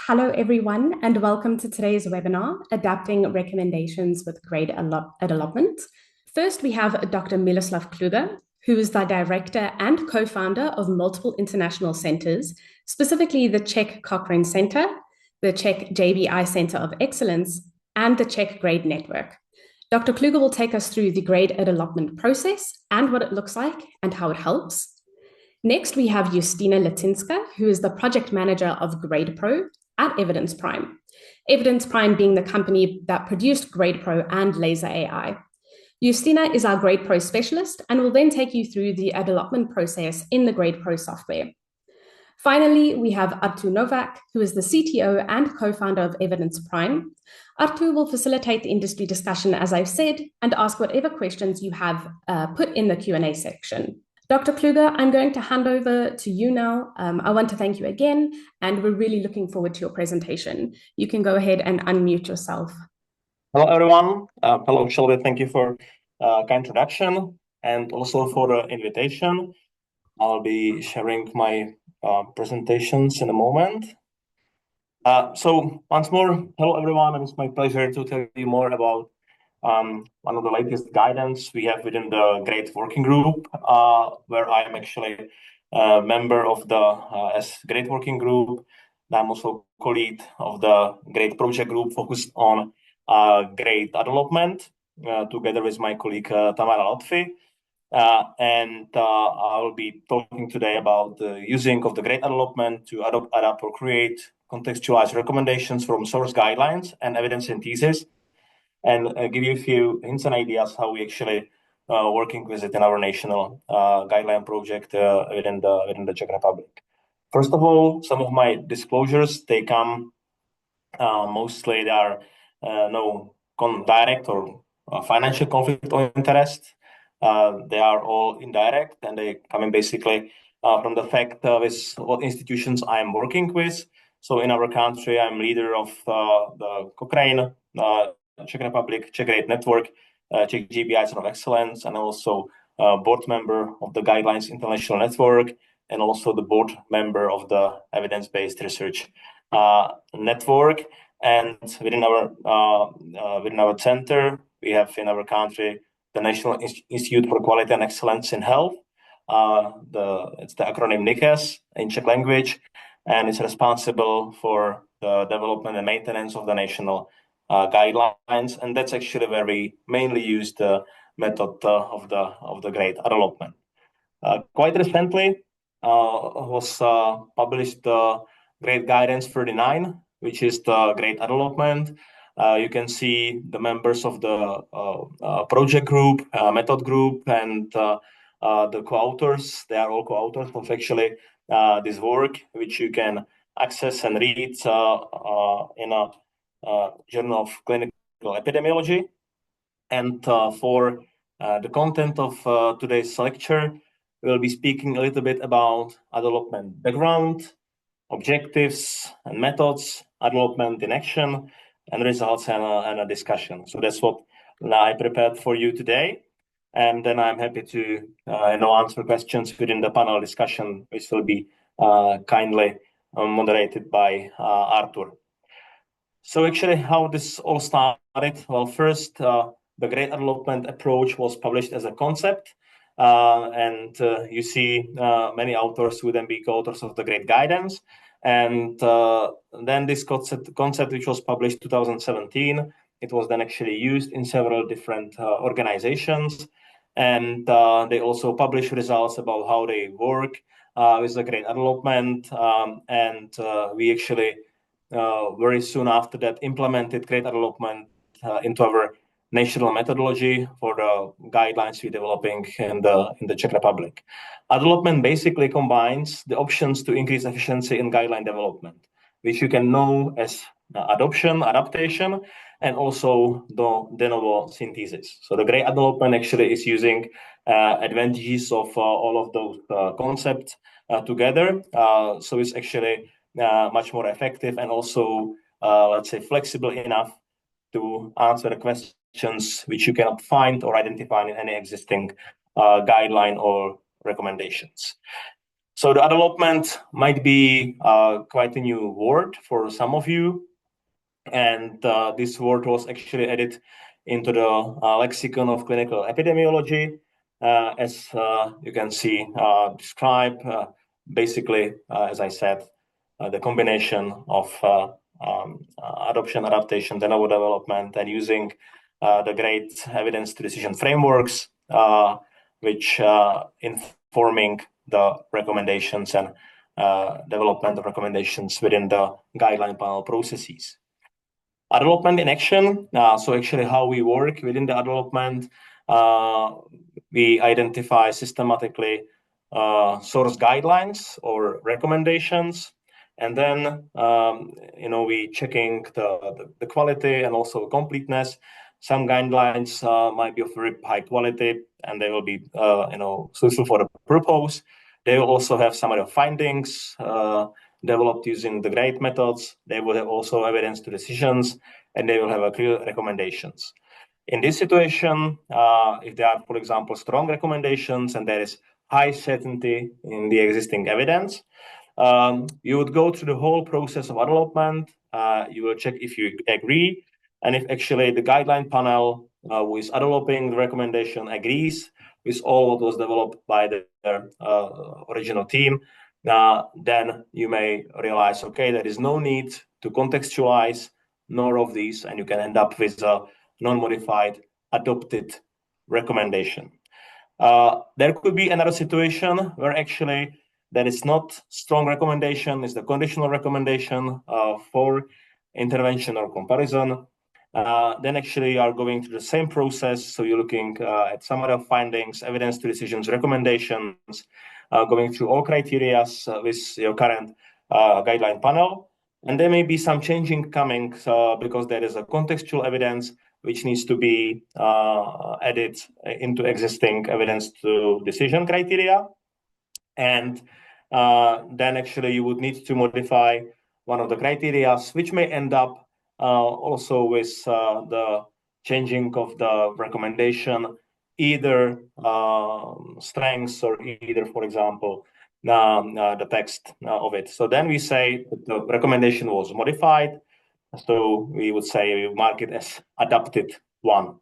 Hello, everyone, and welcome to today's webinar, Adapting Recommendations with GRADE-Adolopment. First, we have Dr. Miloslav Klugar, who is the director and co-founder of multiple international centers, specifically the Czech Cochrane Center, the Czech JBI Center of Excellence, and the Czech GRADE Network. Dr. Klugar will take us through the GRADE-Adolopment process and what it looks like and how it helps. Next, we have Justyna Lityńska, who is the project manager of GRADEpro at Evidence Prime. Evidence Prime being the company that produced GRADEpro and Laser AI. Justyna is our GRADEpro specialist and will then take you through the adolopment process in the GRADEpro software. Finally, we have Artur Nowak, who is the CTO and co-founder of Evidence Prime. Artur will facilitate the industry discussion, as I've said, and ask whatever questions you have put in the Q&A section. Dr. Klugar, I'm going to hand over to you now. I want to thank you again, and we're really looking forward to your presentation. You can go ahead and unmute yourself. Hello, everyone. Hello, Shelby. Thank you for kind introduction and also for the invitation. I'll be sharing my presentations in a moment. So once more, hello, everyone, and it's my pleasure to tell you more about one of the latest guidance we have within the GRADE working group, where I'm actually a member of the GRADE working group. I'm also co-lead of the GRADE project group focused on GRADE-Adolopment, together with my colleague Tamara Lotfi. And I will be talking today about the using of the GRADE-Adolopment to adapt or create contextualized recommendations from source guidelines and evidence synthesis, and give you a few hints and ideas how we actually working with it in our national guideline project within the Czech Republic. First of all, some of my disclosures, they come mostly they are no direct or financial conflict of interest. They are all indirect, and they come in basically from the fact with what institutions I'm working with. So in our country, I'm leader of the Cochrane, Czech Republic, Czech GRADE Network, Czech GBI Center of Excellence, and also board member of the Guidelines International Network, and also the board member of the Evidence-Based Research Network. And within our center, we have in our country the National Institute for Quality and Excellence in Health. It's the acronym NICES in Czech language, and it's responsible for the development and maintenance of the national guidelines, and that's actually where we mainly use the method of the GRADE-Adolopment. Quite recently was published GRADE Guidance 39, which is the GRADE-Adolopment. You can see the members of the project group, method group, and the co-authors. They are all co-authors of actually this work, which you can access and read in a Journal of Clinical Epidemiology. And for the content of today's lecture, we'll be speaking a little bit about adolopment background, objectives and methods, adolopment in action, and results and a discussion. So that's what I prepared for you today. And then I'm happy to answer questions within the panel discussion, which will be kindly moderated by Artur. So actually, how this all started? Well, first, the GRADE-Adolopment approach was published as a concept, and you see many authors who then be co-authors of the GRADE guidance. And then this concept, which was published 2017, it was then actually used in several different organizations, and they also publish results about how they work with the GRADE-Adolopment, and we actually very soon after that implemented GRADE-Adolopment into our national methodology for the guidelines we're developing in the Czech Republic. Adolopment basically combines the options to increase efficiency in guideline development, which you can know as adoption, adaptation, and also the de novo synthesis. So the GRADE-Adolopment actually is using advantages of all of those concepts together. So it's actually much more effective and also, let's say, flexible enough to answer the questions which you cannot find or identify in any existing guideline or recommendations. So the development might be quite a new word for some of you. And this word was actually added into the lexicon of clinical epidemiology, as you can see described. Basically, as I said, the combination of adoption, adaptation, de novo development, and using the GRADE evidence to decision frameworks, which informing the recommendations and development of recommendations within the guideline panel processes. Development in action. So actually how we work within the development, we identify systematically source guidelines or recommendations. And then, we checking the quality and also completeness. Some guidelines might be of very high quality and they will be, suitable for the purpose. They will also have some other findings developed using the GRADE methods. They will have also evidence to decisions, and they will have a clear recommendations. In this situation, if there are, for example, strong recommendations and there is high certainty in the existing evidence, you would go through the whole process of development. You will check if you agree, and if actually the guideline panel who is developing the recommendation agrees with all what was developed by the original team, then you may realize, okay, there is no need to contextualize nor of these, and you can end up with a non-modified adopted recommendation. There could be another situation where actually there is not strong recommendation, is the conditional recommendation for intervention or comparison. Then actually you are going through the same process. So you're looking at some other findings, evidence to decisions, recommendations, going through all criteria with your current guideline panel. And there may be some changing coming because there is a contextual evidence which needs to be added into existing evidence to decision criteria. And then actually you would need to modify one of the criteria, which may end up also with the changing of the recommendation, either strengths or either, for example, the text of it. So then we say that the recommendation was modified. So we would say we mark it as adapted one.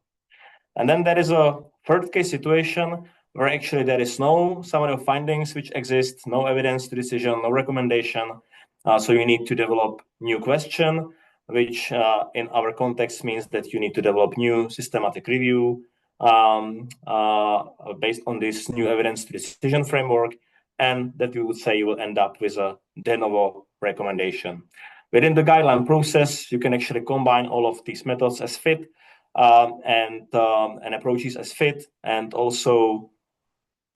And then there is a third case situation where actually there is no summary of findings which exist, no evidence to decision, no recommendation. So you need to develop new question, which in our context means that you need to develop new systematic review based on this new evidence to decision framework, and that you would say you will end up with a de novo recommendation. Within the guideline process, you can actually combine all of these methods as fit and approaches as fit, and also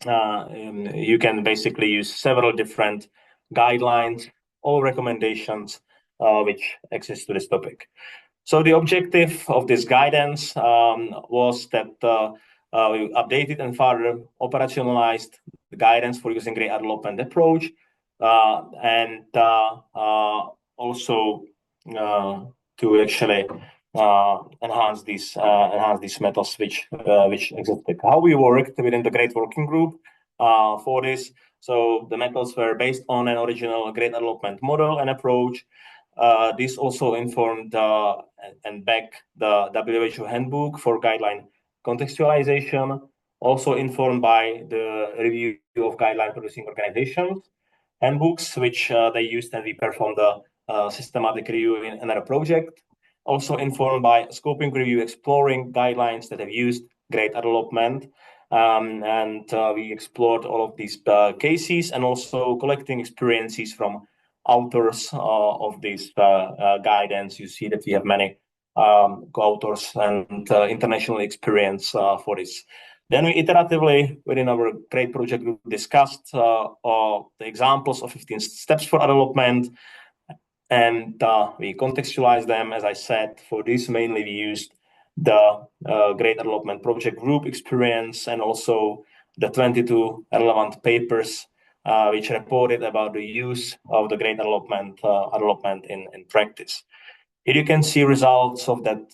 you can basically use several different guidelines or recommendations which exist to this topic. So the objective of this guidance was that we updated and further operationalized the guidance for using GRADE-Adolopment approach, and also to actually enhance these methods which existed. How we worked within the GRADE working group for this. So the methods were based on an original GRADE-Adolopment model and approach. This also informed and back the WHO handbook for guideline contextualization, also informed by the review of guideline producing organizations handbooks, which they used, and we performed a systematic review in another project. Also informed by scoping review exploring guidelines that have used GRADE-Adolopment. And we explored all of these cases and also collecting experiences from authors of this guidance. You see that we have many co-authors and international experience for this. Then we iteratively, within our GRADE project group, discussed the examples of 15 steps for development, and we contextualized them. As I said, for this mainly we used the GRADE-Adolopment project group experience and also the 22 relevant papers which reported about the use of the GRADE-Adolopment in practice. Here you can see results of that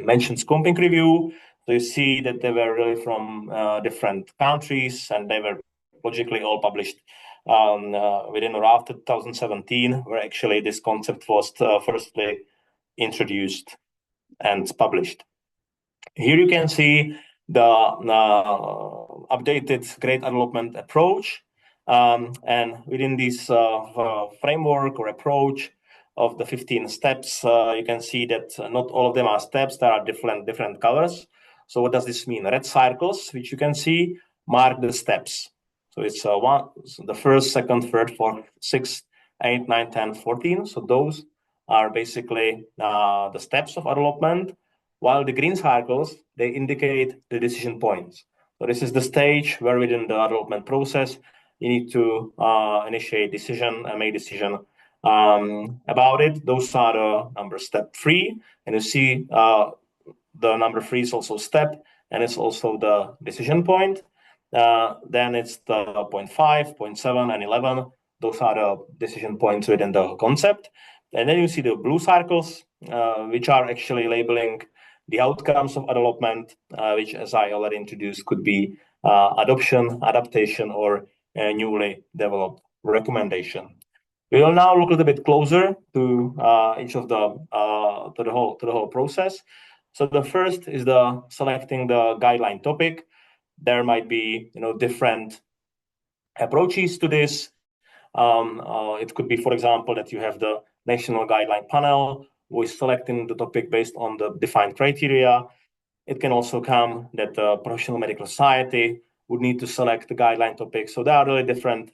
mentioned scoping review. So you see that they were really from different countries, and they were logically all published within or after 2017, where actually this concept was firstly introduced and published. Here you can see the updated GRADE-Adolopment approach. And within this framework or approach of the 15 steps, you can see that not all of them are steps. There are different colors. So what does this mean? Red circles, which you can see, mark the steps. So it's the first, second, third, fourth, sixth, 8, 9, 10, 14. So those are basically the steps of Adolopment, while the green circles, they indicate the decision points. So this is the stage where within the Adolopment process, you need to initiate decision and make decision about it. Those are the number step 3. And you see the number 3 is also step, and it's also the decision point. Then it's the point 5, point 7, and 11. Those are the decision points within the concept. And then you see the blue circles, which are actually labeling the outcomes of Adolopment, which, as I already introduced, could be adoption, adaptation, or a newly developed recommendation. We will now look a little bit closer to each of the to the whole process. So the first is the selecting the guideline topic. There might be different approaches to this. It could be, for example, that you have the national guideline panel who is selecting the topic based on the defined criteria. It can also come that the professional medical society would need to select the guideline topic. So there are really different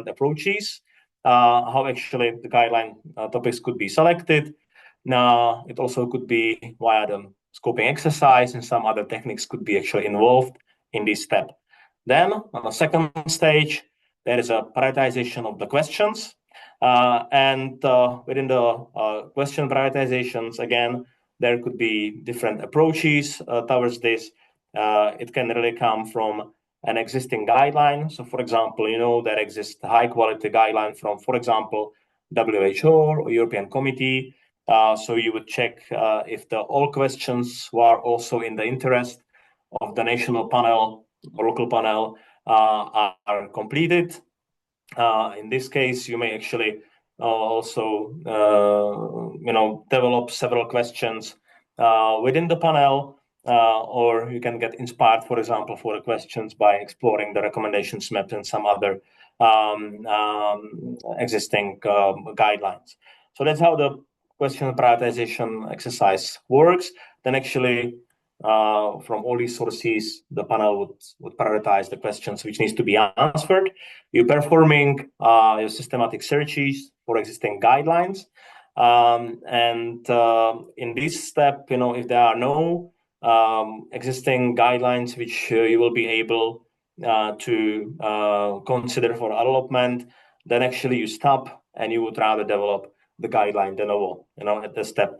approaches how actually the guideline topics could be selected. Now, it also could be via the scoping exercise, and some other techniques could be actually involved in this step. Then, on the second stage, there is a prioritization of the questions. And within the question prioritizations, again, there could be different approaches towards this. It can really come from an existing guideline. So, for example, there exists a high-quality guideline from, for example, WHO or European Committee. So you would check if all questions were also in the interest of the national panel or local panel are completed. In this case, you may actually also develop several questions within the panel, or you can get inspired, for example, for the questions by exploring the recommendations map and some other existing guidelines. So that's how the question prioritization exercise works. Then actually, from all these sources, the panel would prioritize the questions which needs to be answered. You're performing your systematic searches for existing guidelines. And in this step, if there are no existing guidelines which you will be able to consider for Adolopment, then actually you stop and you would rather develop the guideline de novo, at the step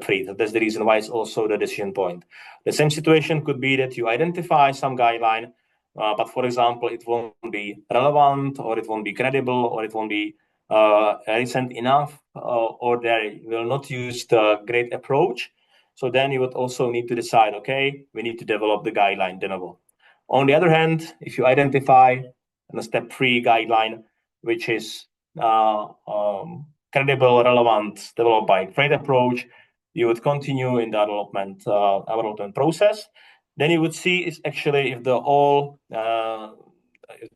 3. That's the reason why it's also the decision point. The same situation could be that you identify some guideline, but for example, it won't be relevant, or it won't be credible, or it won't be recent enough, or they will not use the GRADE approach. So then you would also need to decide, okay, we need to develop the guideline de novo. On the other hand, if you identify in the step 3 guideline, which is credible, relevant, developed by GRADE approach, you would continue in the Adolopment process. Then you would see is actually if the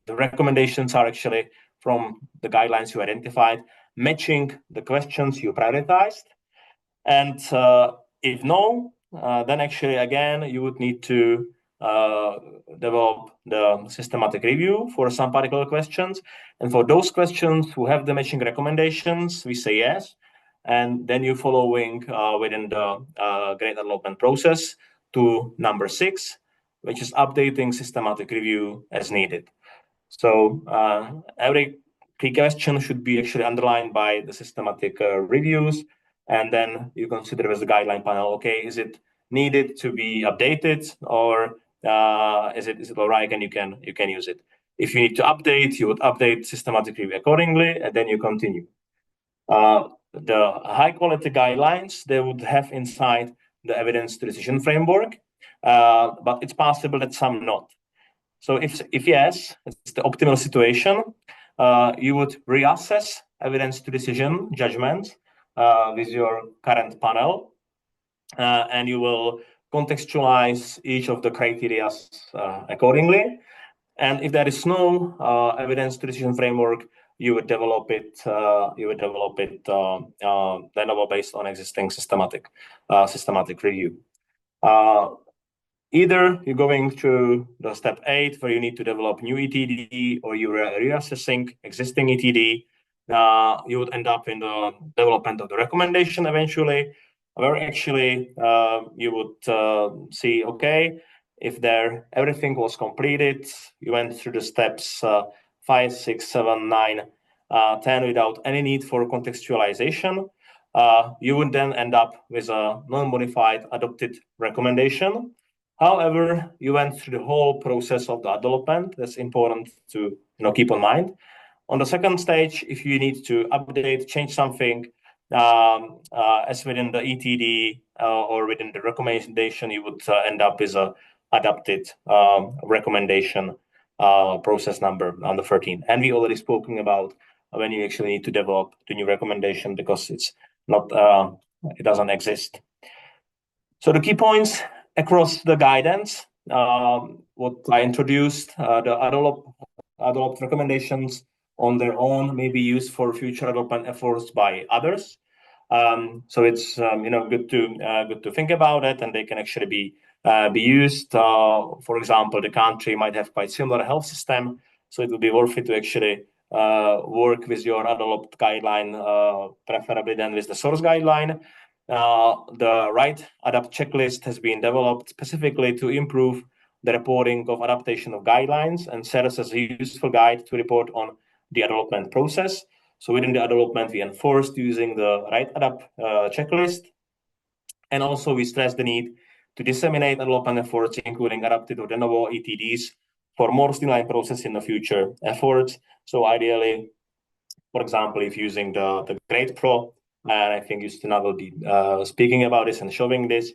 recommendations are actually from the guidelines you identified, matching the questions you prioritized. And if no, then actually again you would need to develop the systematic review for some particular questions. And for those questions who have the matching recommendations, we say yes. And then you're following within the GRADE-Adolopment process to number 6, which is updating systematic review as needed. So every key question should be actually underlined by the systematic reviews. And then you consider with the guideline panel, okay, is it needed to be updated, or is it all right and you can use it? If you need to update, you would update systematic review accordingly, and then you continue. The high quality guidelines, they would have inside the evidence to decision framework, but it's possible that some not. So if yes, it's the optimal situation, you would reassess evidence to decision judgment with your current panel, and you will contextualize each of the criteria accordingly. And if there is no evidence to decision framework, you would develop it. De novo based on existing systematic review. Either you're going through the step 8, where you need to develop new ETD, or you're reassessing existing ETD. You would end up in the development of the recommendation eventually, where actually you would see, okay, if everything was completed, you went through the steps 5, 6, 7, 9, 10 without any need for contextualization. You would then end up with a non-modified adopted recommendation. However, you went through the whole process of the adolopment. That's important to keep in mind. On the second stage, if you need to update, change something, as within the ETD or within the recommendation, you would end up with a adapted recommendation process number 13. And we already spoken about when you actually need to develop the new recommendation, because it's not it doesn't exist. So the key points across the guidance, what I introduced, the adopt recommendations on their own may be used for future adoption efforts by others. So it's good to think about it, and they can actually be used. For example, the country might have quite similar health system, so it would be worth it to actually work with your adopt guideline, preferably than with the source guideline. The right adapt checklist has been developed specifically to improve the reporting of adaptation of guidelines and serves as a useful guide to report on the adolopment process. So within the adolopment, we enforced using the right adapt checklist. And also we stress the need to disseminate adolopment efforts, including adapted or de novo ETDs, for more streamlined process in the future efforts. So ideally, for example, if using the GRADEpro, and I think Justyna will be speaking about this and showing this,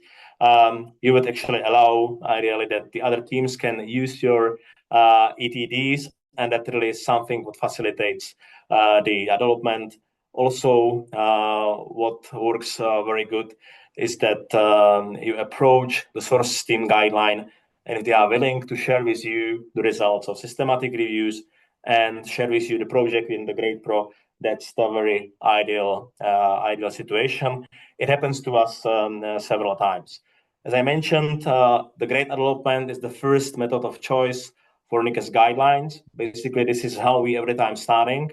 you would actually allow ideally that the other teams can use your ETDs, and that really is something that facilitates the development. Also, what works very good is that you approach the source team guideline, and if they are willing to share with you the results of systematic reviews and share with you the project in the GRADEpro, that's the very ideal situation. It happens to us several times. As I mentioned, the GRADE-Adolopment is the first method of choice for NICS guidelines. Basically, this is how we every time starting.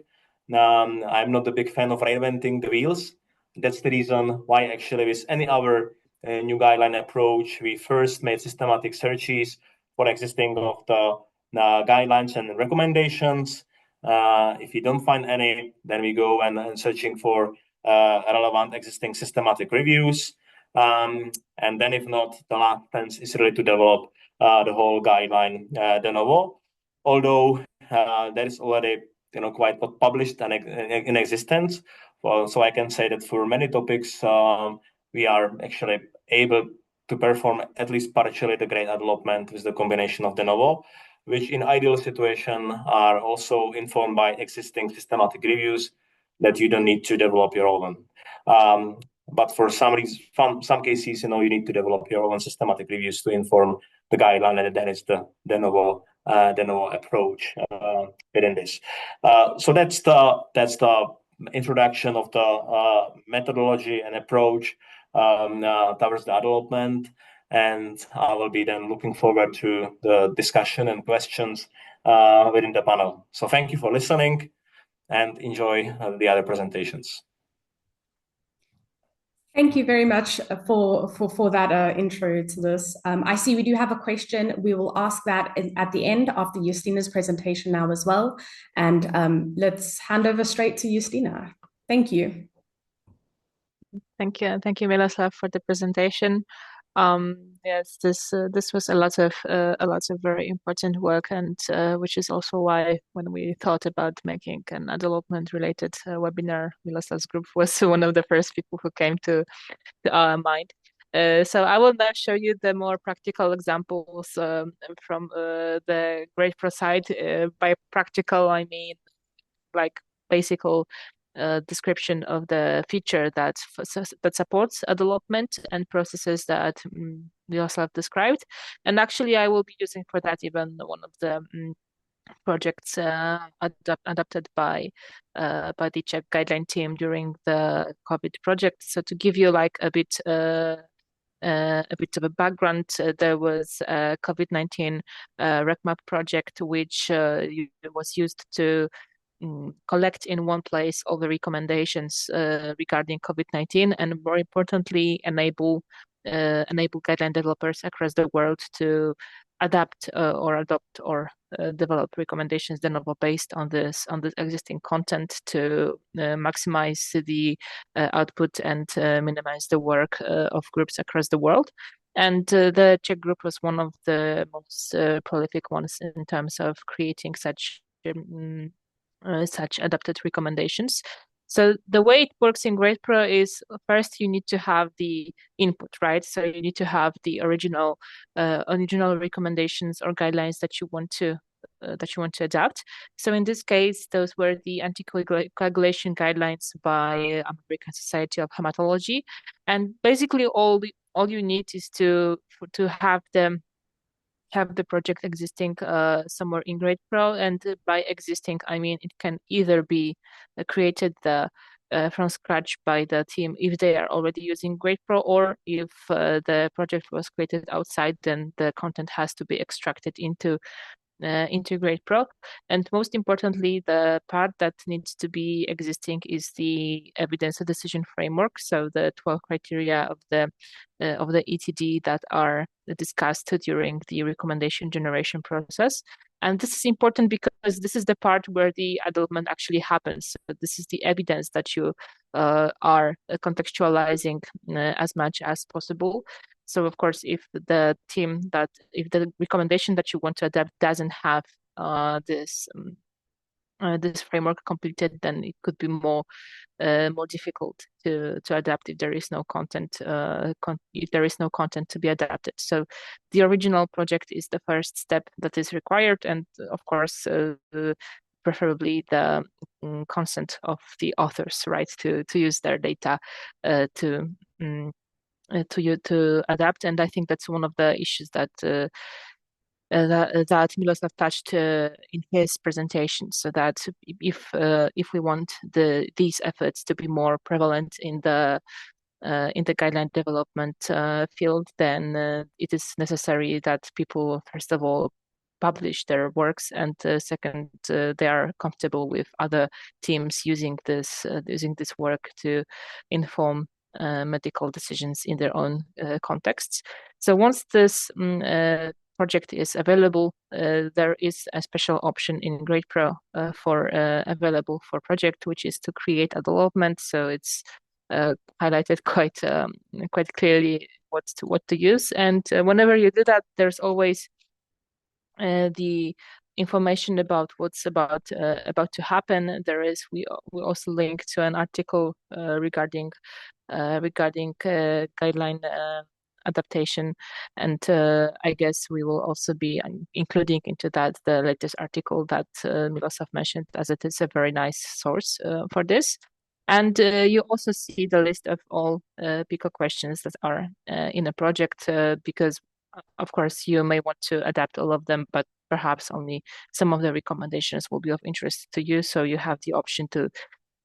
I'm not a big fan of reinventing the wheels. That's the reason why actually with any other new guideline approach, we first made systematic searches for existing of the guidelines and recommendations. If you don't find any, then we go and searching for relevant existing systematic reviews. And then if not, the last chance is really to develop the whole guideline de novo. Although there is already quite what published and in existence. So I can say that for many topics, we are actually able to perform at least partially the GRADE-Adolopment with the combination of de novo, which in ideal situation are also informed by existing systematic reviews that you don't need to develop your own. But for some cases, you need to develop your own systematic reviews to inform the guideline, and that is the de novo approach within this. So that's the introduction of the methodology and approach towards the development. And I will be then looking forward to the discussion and questions within the panel. So thank you for listening, and enjoy the other presentations. Thank you very much for that intro to this. I see we do have a question. We will ask that at the end after Justyna's presentation now as well. And let's hand over straight to Justyna. Thank you. Thank you, Miloslav, for the presentation. Yes, this was a lot of very important work, and which is also why when we thought about making an development related webinar, Miloslav's group was one of the first people who came to our mind. So I will now show you the more practical examples from the GRADEpro side. By practical, I mean like basic description of the feature that supports Adolopment and processes that Miloslav described. And actually, I will be using for that even one of the projects adapted by the Czech guideline team during the COVID project. So to give you like a bit of a background, there was a COVID-19 RecMap project which was used to collect in one place all the recommendations regarding COVID-19, and more importantly, enable guideline developers across the world to adapt or adopt or develop recommendations de novo based on this existing content to maximize the output and minimize the work of groups across the world. And the Czech group was one of the most prolific ones in terms of creating such adapted recommendations. So the way it works in GRADEpro is first you need to have the input, right? So you need to have the original recommendations or guidelines that you want to adapt. So in this case, those were the anticoagulation guidelines by American Society of Hematology, and basically all you need is to have the project existing somewhere in GRADEpro, and by existing I mean it can either be created from scratch by the team if they are already using GRADEpro, or if the project was created outside, then the content has to be extracted into GRADEpro. And most importantly, the part that needs to be existing is the evidence of decision framework. So the 12 criteria of the ETD that are discussed during the recommendation generation process. And this is important because this is the part where the Adolopment actually happens. So this is the evidence that you are contextualizing as much as possible. So of course, if the recommendation that you want to adapt doesn't have this framework completed, then it could be more difficult to adapt if there is no content to be adapted. So the original project is the first step that is required, and of course preferably the consent of the authors, right, to use their data to adapt. And I think that's one of the issues that Miloslav touched in his presentation. So that if we want these efforts to be more prevalent in the guideline development field, then it is necessary that people first of all publish their works, and second, they are comfortable with other teams using this work to inform medical decisions in their own contexts. So once this project is available, there is a special option in GRADEpro available for project, which is to create Adolopment. So it's highlighted quite clearly what to use, and whenever you do that, there's always the information about what's about to happen. We also link to an article regarding guideline adaptation, and I guess we will also be including into that the latest article that Miloslav mentioned, as it is a very nice source for this. And you also see the list of all PICO questions that are in a project, because of course you may want to adapt all of them, but perhaps only some of the recommendations will be of interest to you. So you have the option to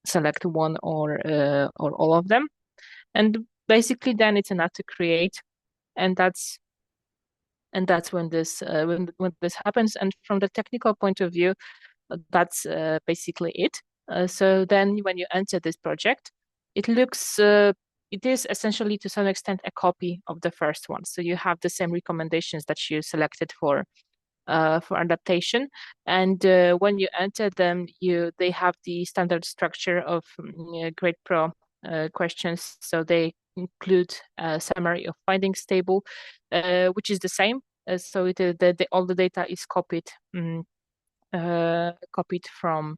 select one or all of them. And basically then it's enough to create, and that's when this happens. And from the technical point of view, that's basically it. So then when you enter this project, it is essentially to some extent a copy of the first one. So you have the same recommendations that you selected for adaptation, and when you enter them, they have the standard structure of GRADEpro questions. So they include a summary of findings table, which is the same. So all the data is copied from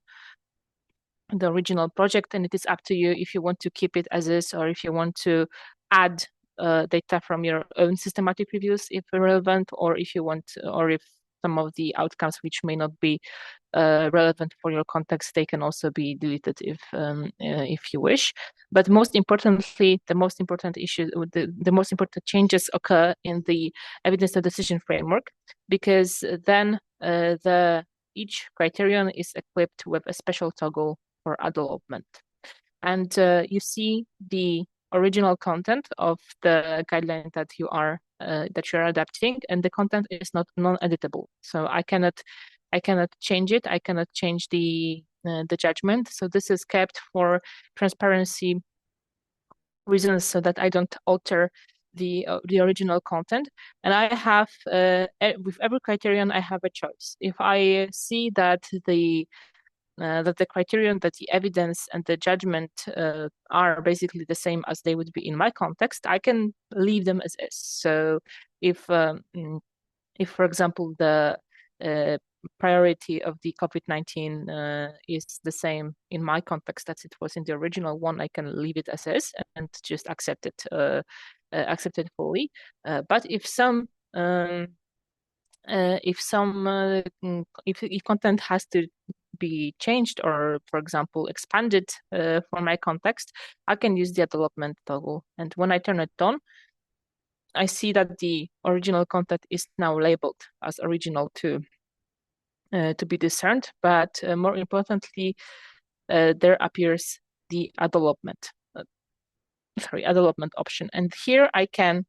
the original project, and it is up to you if you want to keep it as is, or if you want to add data from your own systematic reviews if relevant, or if some of the outcomes which may not be relevant for your context, they can also be deleted if you wish. But most importantly, the most important changes occur in the evidence of decision framework, because then each criterion is equipped with a special toggle for adolopment. And you see the original content of the guideline that you are adapting, and the content is not non-editable. So I cannot change it. I cannot change the judgment. So this is kept for transparency reasons, so that I don't alter the original content. And I have with every criterion I have a choice. If I see that the criterion, that the evidence and the judgment are basically the same as they would be in my context, I can leave them as is. So if for example, the priority of the COVID-19 is the same in my context as it was in the original one, I can leave it as is and just accept it fully. But if content has to be changed, or for example expanded for my context, I can use the adolopment toggle. And when I turn it on, I see that the original content is now labeled as original to be discerned, but more importantly, there appears the adolopment option. And here I can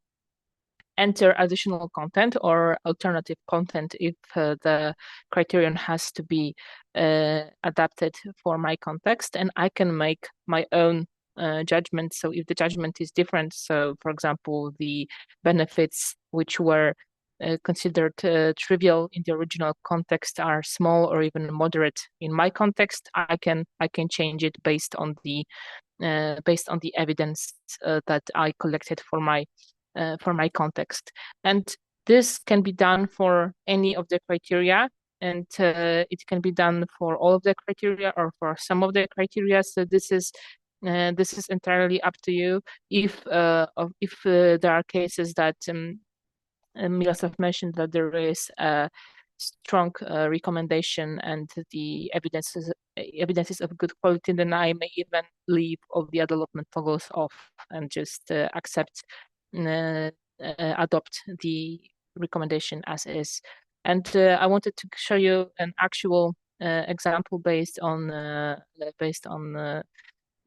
enter additional content or alternative content if the criterion has to be adapted for my context, and I can make my own judgment. So if the judgment is different, so for example, the benefits which were considered trivial in the original context are small or even moderate in my context, I can change it based on the evidence that I collected for my context. And this can be done for any of the criteria, and it can be done for all of the criteria or for some of the criteria. So this is entirely up to you. If there are cases that Miloslav mentioned that there is a strong recommendation and the evidence is of good quality, then I may even leave all the adolopment toggles off and just adopt the recommendation as is. And I wanted to show you an actual example based on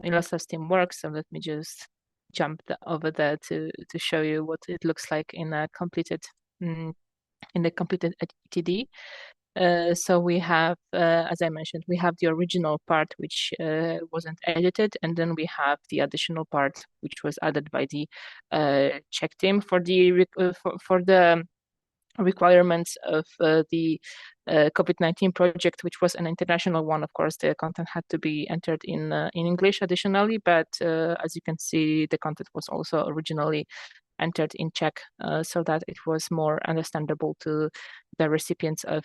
Miloslav's team work. So let me just jump over there to show you what it looks like in a completed attendee. So we have, as I mentioned, we have the original part which wasn't edited, and then we have the additional part which was added by the check team for the requirements of the COVID-19 project, which was an international one. Of course, the content had to be entered in English additionally, but as you can see, the content was also originally entered in Czech, so that it was more understandable to the recipients of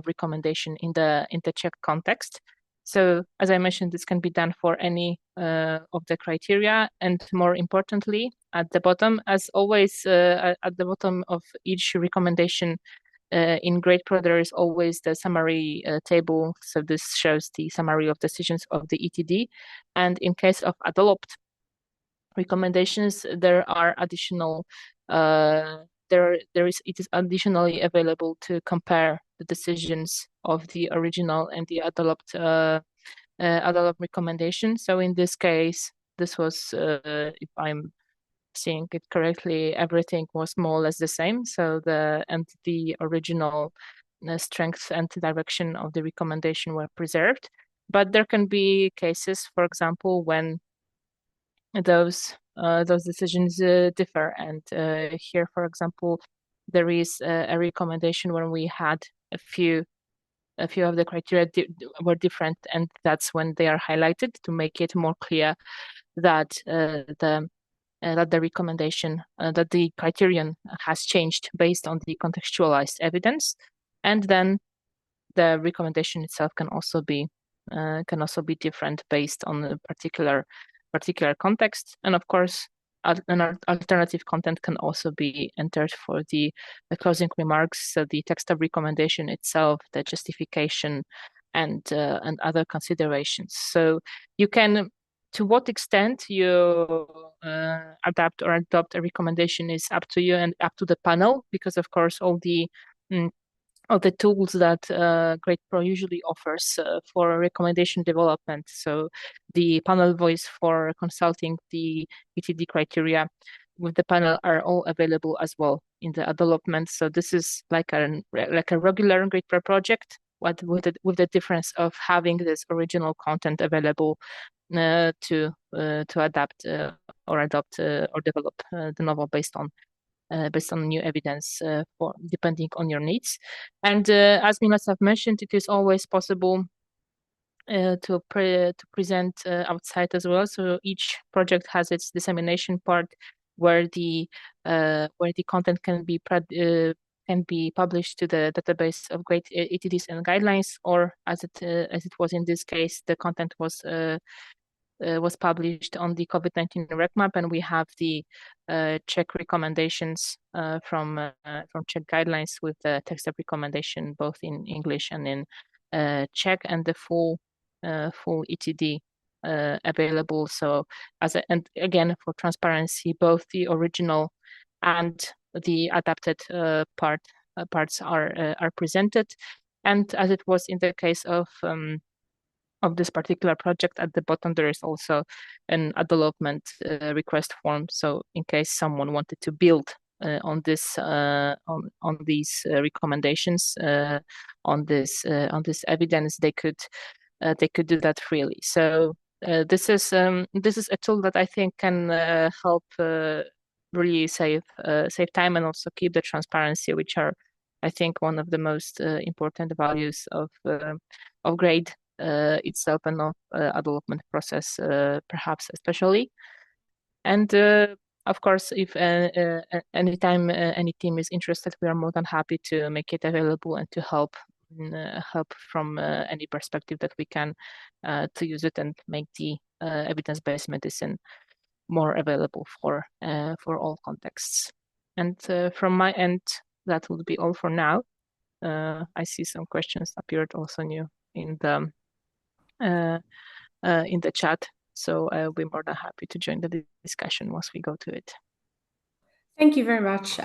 recommendation in the Czech context. So, as I mentioned, this can be done for any of the criteria, and more importantly, at the bottom, as always, at the bottom of each recommendation in GRADEpro, there is always the summary table. So this shows the summary of decisions of the ETD, and in case of adolopt recommendations, there are additional it is additionally available to compare the decisions of the original and the adolopt recommendation. So in this case, this was, if I'm seeing it correctly, everything was more or less the same. So the original strength and direction of the recommendation were preserved. But there can be cases, for example, when those decisions differ. And here, for example, there is a recommendation when we had a few of the criteria were different, and that's when they are highlighted to make it more clear that the recommendation, that the criterion has changed based on the contextualized evidence, and then the recommendation itself can also be different based on a particular context. And of course, an alternative content can also be entered for the closing remarks, so the text of recommendation itself, the justification, and other considerations. So you can, to what extent you adapt or adopt a recommendation is up to you and up to the panel, because of course all the tools that GRADEpro usually offers for recommendation development, so the panel voice for consulting the ETD criteria with the panel, are all available as well in the Adolopment. So this is like a regular GRADEpro project, with the difference of having this original content available to adapt or adopt or develop the novel based on new evidence for depending on your needs. And as Miloslav mentioned, it is always possible to present outside as well. So each project has its dissemination part where the content can be published to the database of GRADE ETDs and guidelines, or as it was in this case, the content was published on the COVID-19 rec map, and we have the Czech recommendations from Czech guidelines with the text of recommendation both in English and in Czech, and the full ETD available. So and again, for transparency, both the original and the adapted parts are presented. And as it was in the case of this particular project, at the bottom there is also an Adolopment request form. So in case someone wanted to build on this on these recommendations, on this evidence, they could do that freely. So this is a tool that I think can help really save time and also keep the transparency, which are, I think, one of the most important values of GRADE itself and of Adolopment process, perhaps especially. And of course, if anytime any team is interested, we are more than happy to make it available and to help from any perspective that we can to use it and make the evidence-based medicine more available for all contexts. And from my end, that would be all for now. I see some questions appeared also new in the chat, so I'll be more than happy to join the discussion once we go to it. Thank you very much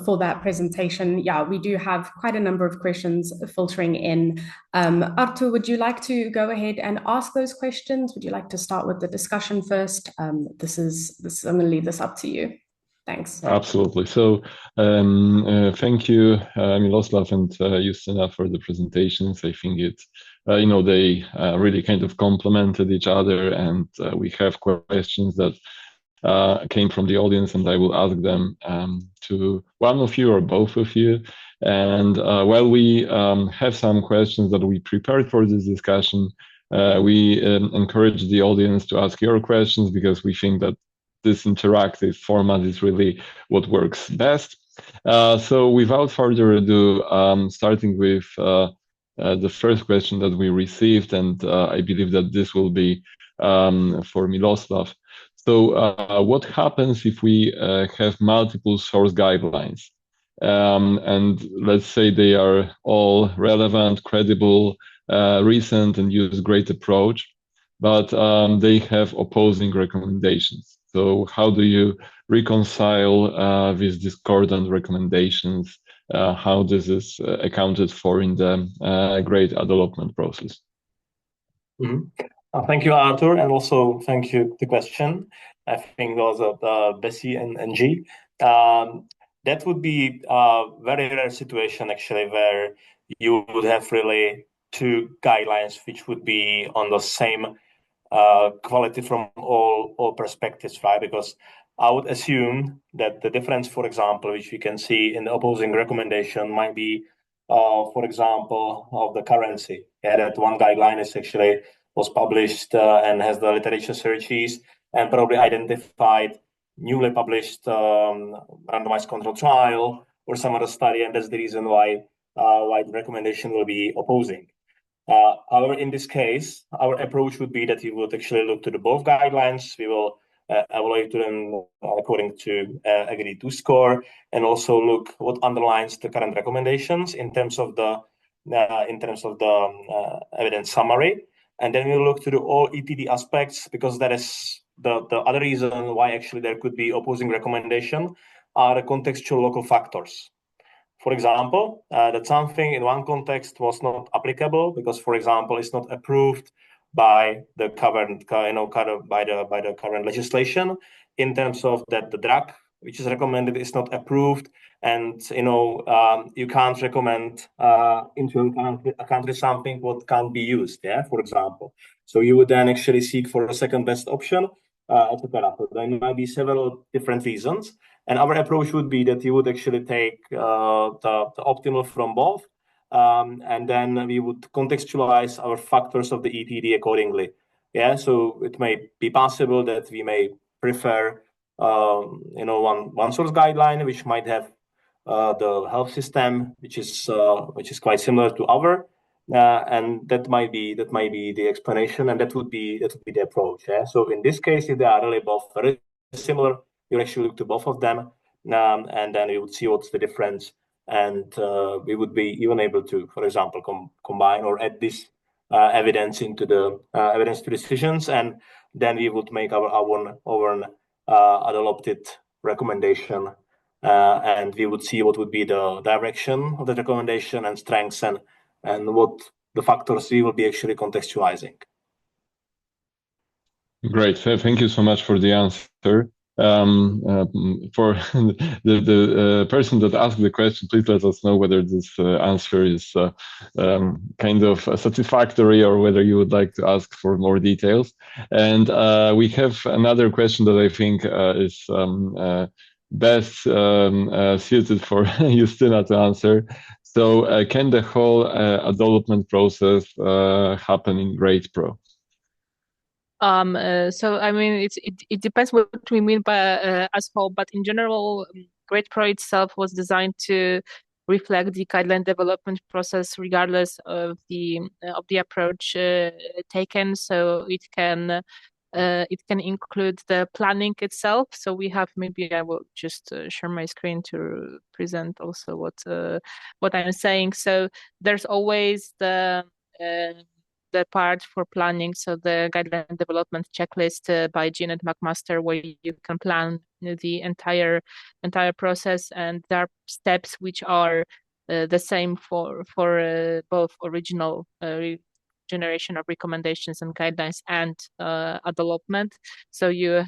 for that presentation. Yeah, we do have quite a number of questions filtering in. Artur, would you like to go ahead and ask those questions? Would you like to start with the discussion first? I'm going to leave this up to you. Thanks. Absolutely. So thank you, Miloslav and Justyna, for the presentations. I think they really kind of complemented each other, and we have questions that came from the audience, and I will ask them to one of you or both of you. And while we have some questions that we prepared for this discussion, we encourage the audience to ask your questions, because we think that this interactive format is really what works best. So without further ado, starting with the first question that we received, and I believe that this will be for Miloslav. So what happens if we have multiple source guidelines? And let's say they are all relevant, credible, recent, and use great approach, but they have opposing recommendations. So how do you reconcile these discordant recommendations? How this is accounted for in the GRADE-Adolopment process? Thank you, Artur, and also thank you for the question. I think those are Bessie and G. That would be a very rare situation, actually, where you would have really two guidelines which would be on the same quality from all perspectives, right? Because I would assume that the difference, for example, which we can see in the opposing recommendation might be, for example, of the currency. Yeah, that one guideline is actually was published and has the literature searches and probably identified newly published randomized control trial or some other study, and that's the reason why the recommendation will be opposing. However, in this case, our approach would be that we would actually look to the both guidelines. We will evaluate them according to a GRADE-2 score, and also look what underlines the current recommendations in terms of the evidence summary. And then we look to the all ETD aspects, because that is the other reason why actually there could be opposing recommendation are the contextual local factors. For example, that something in one context was not applicable because, for example, it's not approved by the current, by the current legislation, in terms of that the drug which is recommended is not approved, and you can't recommend into a country something what can't be used. Yeah, for example, so you would then actually seek for a second best option, etc. So there might be several different reasons. And our approach would be that you would actually take the optimal from both, and then we would contextualize our factors of the ETD accordingly. Yeah, so it may be possible that we may prefer, one source guideline which might have the health system which is quite similar to our, and that might be the explanation, and that would be the approach. Yeah, so in this case, if they are really both very similar, you actually look to both of them, and then you would see what's the difference, and we would be even able to, for example, combine or add this evidence into the evidence to decisions, and then we would make our own adopted recommendation, and we would see what would be the direction of the recommendation and strengths, and what the factors we will be actually contextualizing. Great, thank you so much for the answer. For the person that asked the question, please let us know whether this answer is kind of satisfactory, or whether you would like to ask for more details. And we have another question that I think is best suited for Justyna to answer. So can the whole adolopment process happen in GRADEpro? So I mean, it depends what we mean by as whole, but in general, GRADEpro itself was designed to reflect the guideline development process, regardless of the approach taken. So it can include the planning itself. So we have, maybe I will just share my screen to present also what I'm saying. So there's always the part for planning, so the guideline development checklist by Jean and McMaster, where you can plan the entire process, and there are steps which are the same for both original generation of recommendations and guidelines and adolopment. So you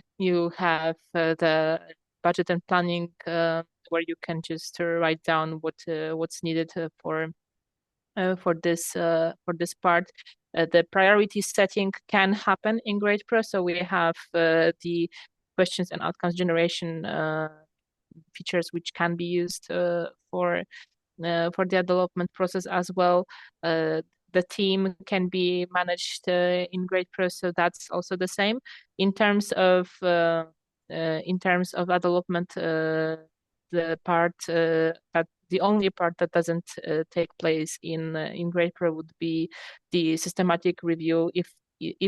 have the budget and planning, where you can just write down what's needed for this part. The priority setting can happen in GRADEpro. So we have the questions and outcomes generation features which can be used for the adolopment process as well. The team can be managed in GRADEpro, so that's also the same. In terms of adolopment, the only part that doesn't take place in GRADEpro would be the systematic review, if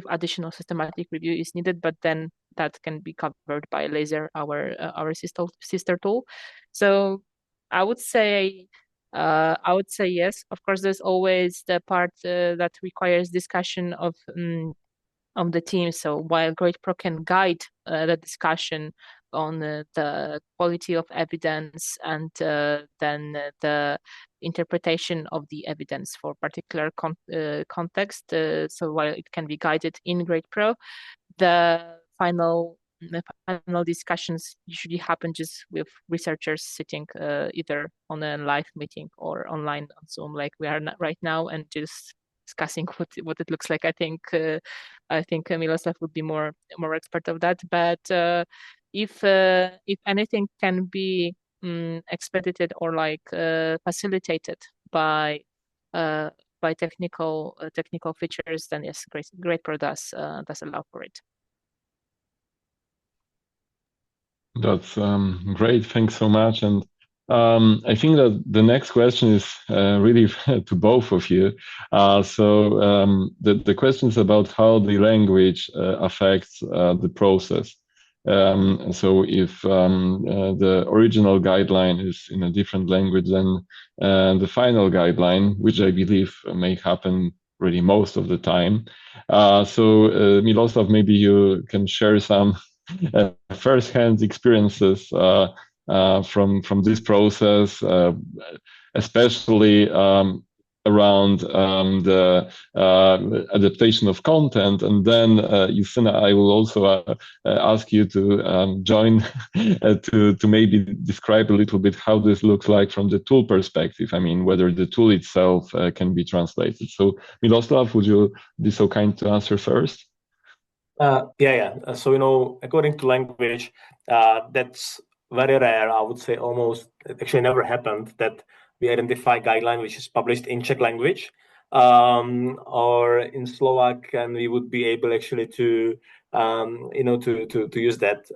additional systematic review is needed, but then that can be covered by Laser, our sister tool. So I would say yes. Of course, there's always the part that requires discussion of the team. So while GRADEpro can guide the discussion on the quality of evidence and then the interpretation of the evidence for particular context, so while it can be guided in GRADEpro, the final discussions usually happen just with researchers sitting either on a live meeting or online on Zoom, like we are right now, and just discussing what it looks like. I think Miloslav would be more expert of that. But if anything can be expedited or facilitated by technical features, then yes, GRADEpro does allow for it. That's great. Thanks so much. And I think that the next question is really to both of you. So the question is about how the language affects the process. So if the original guideline is in a different language than the final guideline, which I believe may happen really most of the time. So Miloslav, maybe you can share some first-hand experiences from this process, especially around the adaptation of content. And then, Justyna, I will also ask you to join to maybe describe a little bit how this looks like from the tool perspective. I mean, whether the tool itself can be translated. So, Miloslav, would you be so kind to answer first? Yeah. So, according to language, that's very rare. I would say almost, actually never happened that we identify guideline which is published in Czech language or in Slovak, and we would be able actually to use that.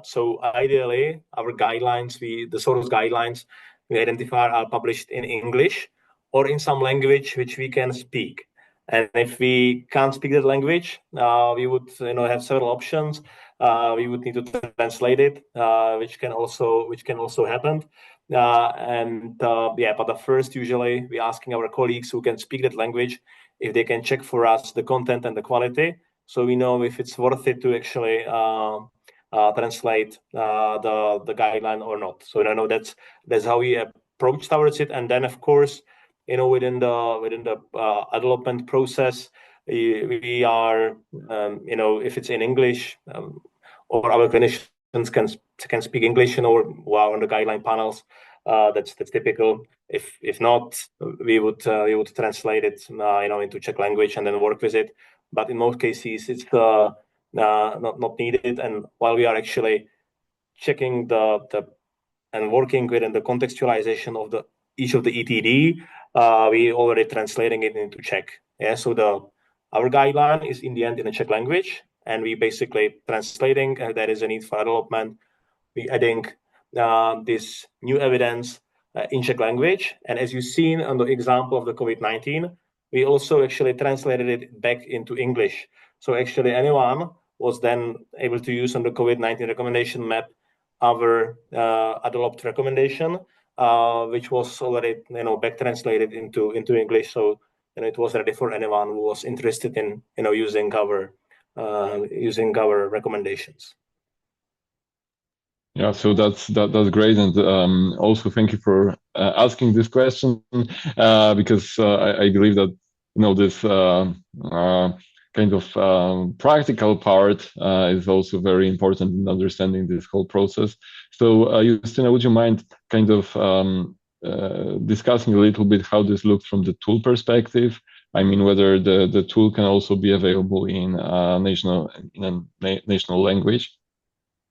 So ideally, our guidelines, the source guidelines we identify are published in English or in some language which we can speak. And if we can't speak that language, we would have several options. We would need to translate it, which can also happen. But the first, usually we're asking our colleagues who can speak that language if they can check for us the content and the quality, so we know if it's worth it to actually translate the guideline or not. So that's how we approach towards it. And then of course, within the development process, we are if it's in English or our clinicians can speak English, while on the guideline panels, that's typical. If not, we would translate it into Czech language and then work with it. But in most cases, it's not needed. And while we are actually checking and working within the contextualization of each of the ETD, we already translating it into Czech. Yeah, so our guideline is in the end in the Czech language, and we basically translating. There is a need for development. We adding this new evidence in Czech language, and as you've seen on the example of the COVID-19, we also actually translated it back into English. So actually, anyone was then able to use on the COVID-19 recommendation map our Adolopt recommendation, which was already back translated into English. So it was ready for anyone who was interested in using our recommendations. Yeah, so that's great, and also thank you for asking this question because I believe that this kind of practical part is also very important in understanding this whole process. So, Justyna, would you mind kind of discussing a little bit how this looks from the tool perspective? I mean, whether the tool can also be available in a national language.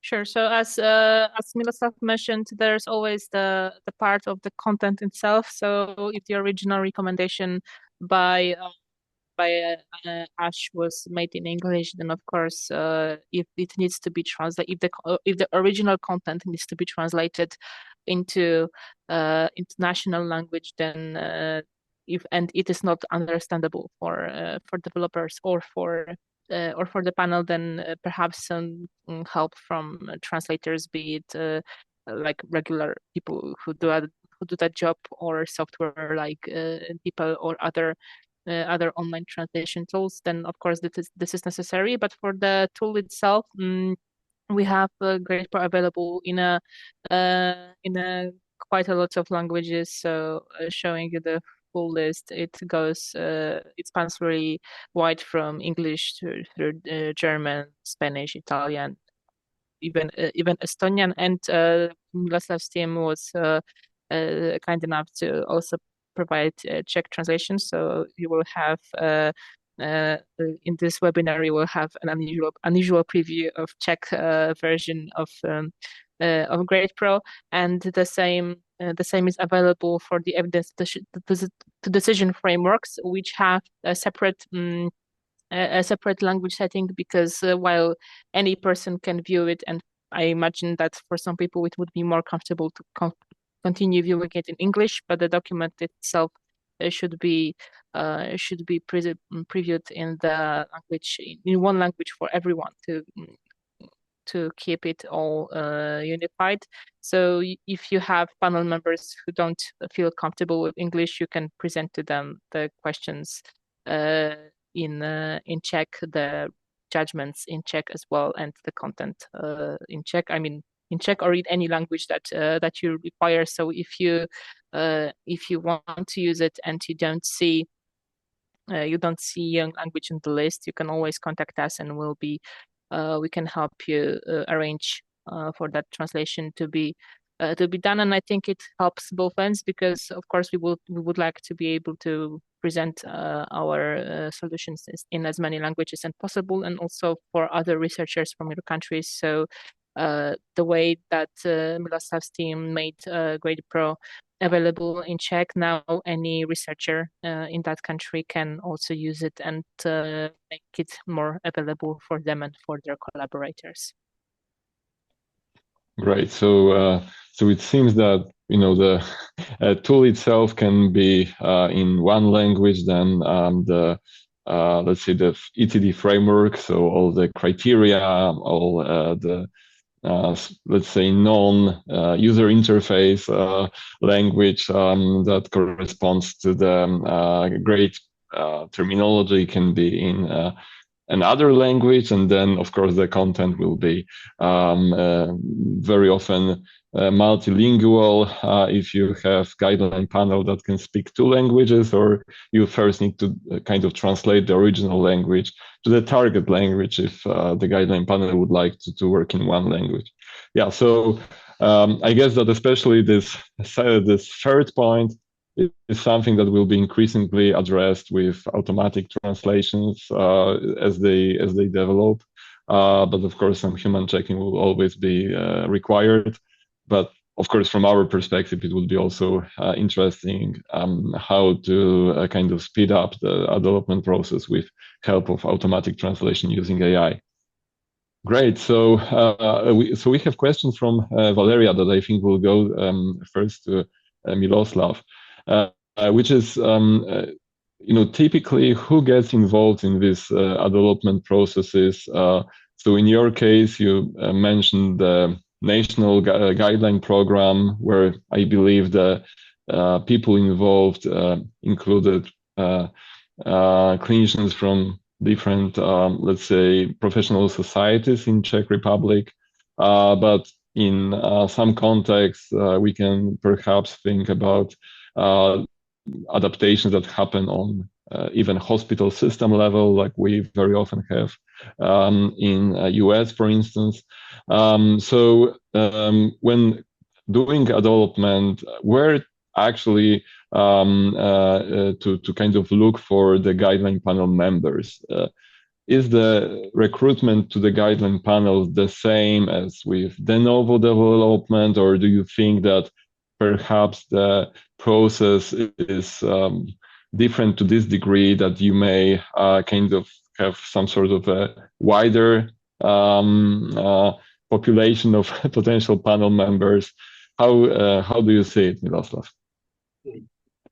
Sure. So as Miloslav mentioned, there's always the part of the content itself. So if the original recommendation by Ash was made in English, then of course, if it needs to be translated, if the original content needs to be translated into national language, then if it is not understandable for developers or for the panel, then perhaps some help from translators, be it like regular people who do that job, or software like people or other online translation tools, then of course this is necessary. But for the tool itself, we have GRADEpro available in a quite a lot of languages. So showing you the full list, it spans really wide from English through German, Spanish, Italian, even Estonian. And Miloslav's team was kind enough to also provide Czech translation. So you will have in this webinar, you will have an unusual preview of Czech version of GRADEpro, and the same is available for the evidence to decision frameworks, which have a separate language setting, because while any person can view it, and I imagine that for some people it would be more comfortable to continue viewing it in English, but the document itself should be previewed in the language, in one language for everyone to to keep it all unified. So if you have panel members who don't feel comfortable with English, you can present to them the questions in Czech, the judgments in Czech as well, and the content in Czech. I mean, in Czech or in any language that you require. So if you want to use it and you don't see language in the list, you can always contact us, and we can help you arrange for that translation to be done. And I think it helps both ends, because of course we would like to be able to present our solutions in as many languages as possible, and also for other researchers from other countries. So the way that Miloslav's team made GRADEpro available in Czech, now any researcher in that country can also use it and make it more available for them and for their collaborators. Great. So it seems that the tool itself can be in one language. Then the let's say the ETD framework, so all the criteria, all the let's say non-user interface language that corresponds to the GRADE terminology can be in another language, and then of course the content will be very often multilingual if you have guideline panel that can speak two languages, or you first need to kind of translate the original language to the target language if the guideline panel would like to work in one language. Yeah, so I guess that especially this third point is something that will be increasingly addressed with automatic translations as they develop. But of course, some human checking will always be required. But of course, from our perspective, it would be also interesting how to kind of speed up the development process with help of automatic translation using AI. Great. So we have questions from Valeria that I think will go first to Miloslav, which is typically who gets involved in these development processes. So in your case, you mentioned the national guideline program, where I believe the people involved included clinicians from different, let's say, professional societies in Czech Republic. But in some contexts, we can perhaps think about adaptations that happen on even hospital system level, like we very often have in US, for instance. So when doing development, where actually to kind of look for the guideline panel members, is the recruitment to the guideline panel the same as with de novo development, or do you think that perhaps the process is different to this degree, that you may kind of have some sort of a wider population of potential panel members? How do you see it, Miloslav?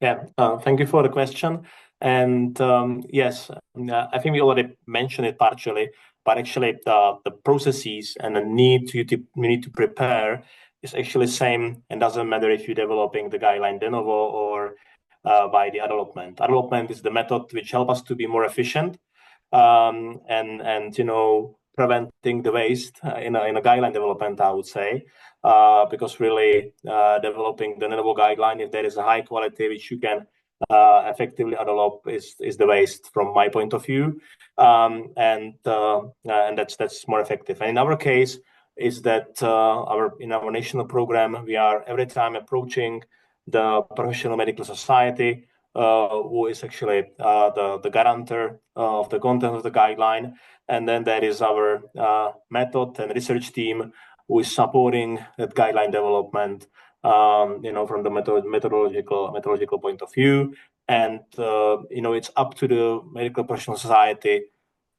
Yeah, thank you for the question. And yes, I think we already mentioned it partially, but actually the processes and the need to prepare is actually same, and doesn't matter if you're developing the guideline de novo or by the development. Development is the method which helps us to be more efficient and preventing the waste in a guideline development, I would say, because really developing the de novo guideline, if there is a high quality which you can effectively develop, is the waste from my point of view, and that's more effective. And in our case, is that in our national program, we are every time approaching the professional medical society, who is actually the guarantor of the content of the guideline, and then there is our method and research team who is supporting that guideline development, from the methodological point of view. And it's up to the medical professional society,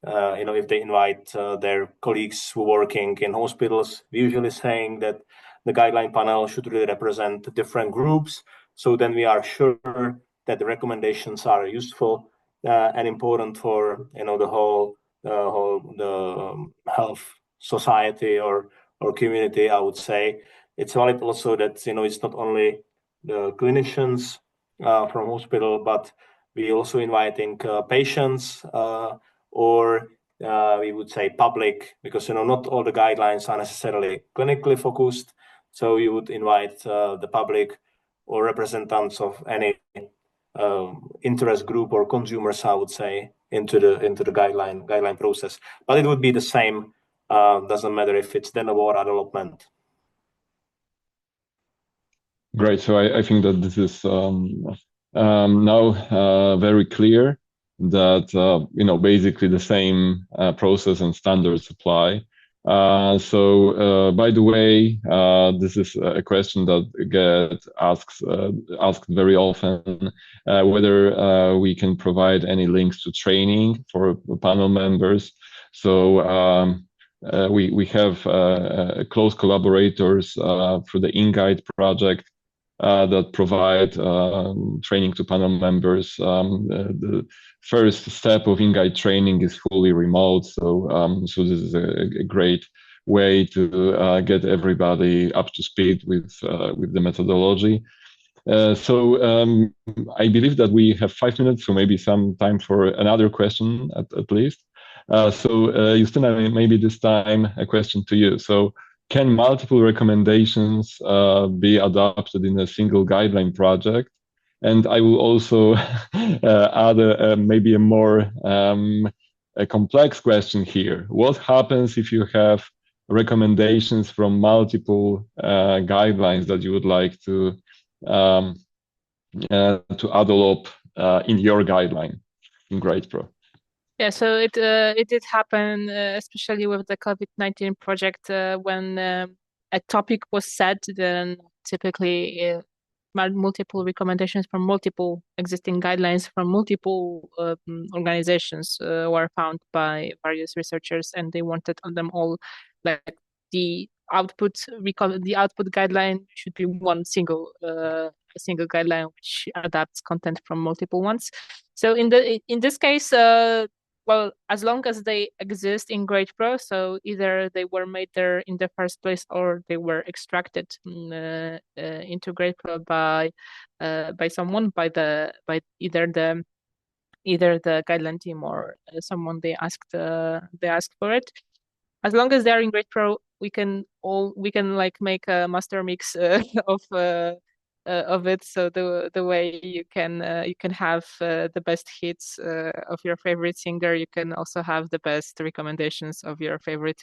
if they invite their colleagues who are working in hospitals, usually saying that the guideline panel should really represent different groups. So then we are sure that the recommendations are useful and important for the whole health society or community, I would say. It's valid also that, it's not only the clinicians from hospital, but we also inviting patients or we would say public, because not all the guidelines are necessarily clinically focused. So you would invite the public or representatives of any interest group or consumers, I would say, into the guideline process. But it would be the same. Doesn't matter if it's de novo or adolopment. Great. So I think that this is now very clear that basically the same process and standards apply. So by the way, this is a question that gets asked very often, whether we can provide any links to training for panel members. So we have close collaborators through the InGuide project that provide training to panel members. The first step of InGuide training is fully remote, so this is a great way to get everybody up to speed with the methodology. So I believe that we have 5 minutes, so maybe some time for another question at least. So Justyna, maybe this time a question to you. So can multiple recommendations be adopted in a single guideline project? And I will also add maybe a more a complex question here. What happens if you have recommendations from multiple guidelines that you would like to develop in your guideline in GRADEpro? Yeah, so it did happen, especially with the COVID-19 project, when a topic was set, then typically multiple recommendations from multiple existing guidelines from multiple organizations were found by various researchers, and they wanted them all, like the output guideline should be one single guideline which adapts content from multiple ones. So in this case, well, as long as they exist in GRADEpro, so either they were made there in the first place or they were extracted into GRADEpro by someone, by either the guideline team or someone they asked for it. As long as they are in GRADEpro, we can like make a master mix of it. So the way you can have the best hits of your favorite singer, you can also have the best recommendations of your favorite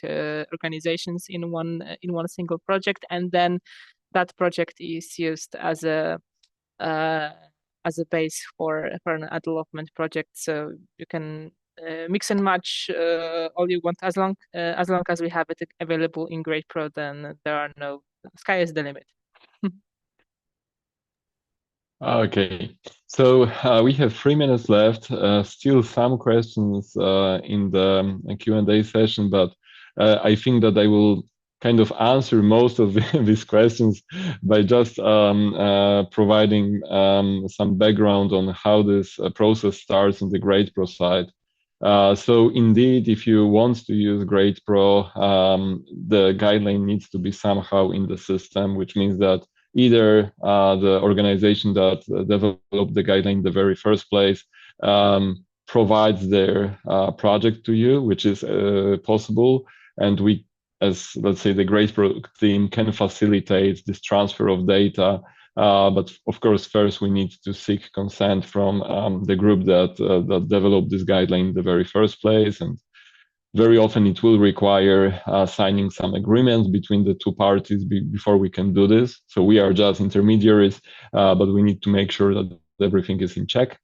organizations in one single project, and then that project is used as a base for an Adolopment project. So you can mix and match all you want, as long as we have it available in GRADEpro. Then there are no sky is the limit. Okay, so we have 3 minutes left. Still some questions in the Q&A session, but I think that I will kind of answer most of these questions by just providing some background on how this process starts in the GRADEpro side. So indeed, if you want to use GRADEpro, the guideline needs to be somehow in the system, which means that either the organization that developed the guideline in the very first place provides their project to you, which is possible, and we, as let's say the GRADEpro team, can facilitate this transfer of data. But of course, first we need to seek consent from the group that developed this guideline in the very first place, and very often it will require signing some agreements between the two parties before we can do this. So we are just intermediaries, but we need to make sure that everything is in check.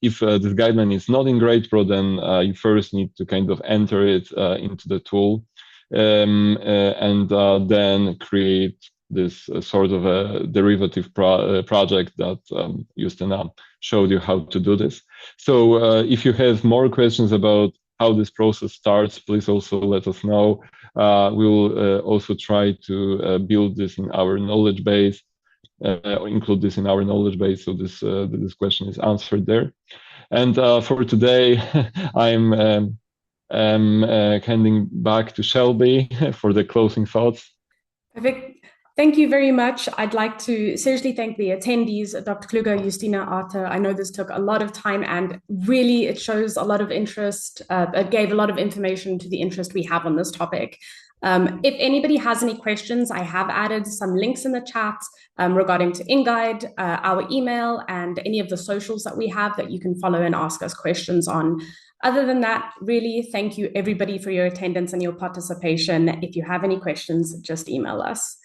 If this guideline is not in GRADEpro, then you first need to kind of enter it into the tool and then create this sort of a derivative project that Justyna showed you how to do this. So if you have more questions about how this process starts, please also let us know. We will also try to build this in our knowledge base, include this in our knowledge base, so this question is answered there. And for today, I'm handing back to Shelby for the closing thoughts. Perfect. Thank you very much. I'd like to seriously thank the attendees, Dr. Klugar, Justyna, Artur. I know this took a lot of time and really it shows a lot of interest. It gave a lot of information to the interest we have on this topic. If anybody has any questions, I have added some links in the chat regarding to InGuide, our email, and any of the socials that we have that you can follow and ask us questions on. Other than that, really thank you everybody for your attendance and your participation. If you have any questions, just email us.